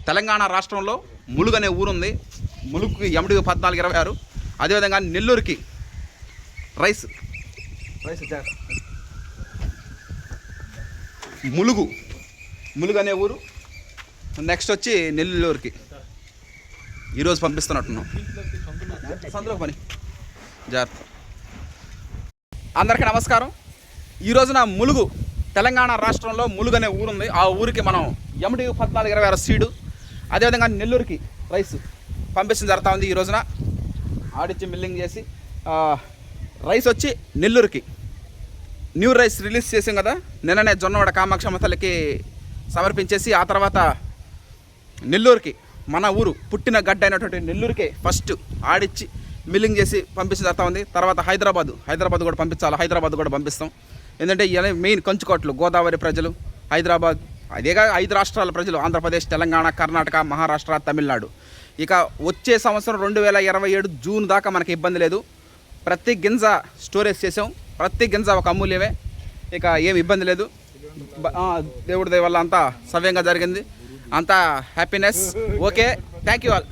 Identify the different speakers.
Speaker 1: తెలంగాణ రాష్ట్రంలో ములుగు అనే ఊరుంది. ములుగుకి MDO 1426. అదేవిధంగా నెల్లూరుకి రైస్ ములుగు అనే ఊరు. నెక్స్ట్ వచ్చి నెల్లూరుకి ఈరోజు పంపిస్తున్నట్టున్నాం. సందులోకి పని జాగ్రత్త. అందరికీ నమస్కారం. ఈరోజున ములుగు తెలంగాణ రాష్ట్రంలో ములుగు అనే ఊరుంది. ఆ ఊరికి మనం MDO 1426 సీడు, అదేవిధంగా నెల్లూరుకి రైస్ పంపించడం జరుగుతూ ఉంది. ఈ రోజున ఆడిచ్చి మిల్లింగ్ చేసి రైస్ వచ్చి నెల్లూరుకి న్యూ రైస్ రిలీజ్ చేసాం కదా, నిన్ననే జొన్నవాడ కామాక్షమ్మ తల్లికి సమర్పించేసి ఆ తర్వాత నెల్లూరుకి మన ఊరు పుట్టిన గడ్డ అయినటువంటి నెల్లూరుకే ఫస్ట్ ఆడిచ్చి మిల్లింగ్ చేసి పంపించడం జరుగుతూ ఉంది. తర్వాత హైదరాబాద్ కూడా పంపించాలి. హైదరాబాద్ కూడా పంపిస్తాం. ఎందుకంటే ఇలా మెయిన్ కంచుకోట్లు గోదావరి ప్రజలు, హైదరాబాద్, అదేగా 5 రాష్ట్రాల ప్రజలు, ఆంధ్రప్రదేశ్, తెలంగాణ, కర్ణాటక, మహారాష్ట్ర, తమిళనాడు. ఇక వచ్చే సంవత్సరం 2027 జూన్ దాకా మనకి ఇబ్బంది లేదు. ప్రతి గింజ స్టోరేజ్ చేసాం. ప్రతి గింజ ఒక అమూల్యమే. ఇక ఏమి ఇబ్బంది లేదు. దేవుడి దయ వల్ల అంతా సవ్యంగా జరిగింది. అంతా happiness. Okay, thank you all.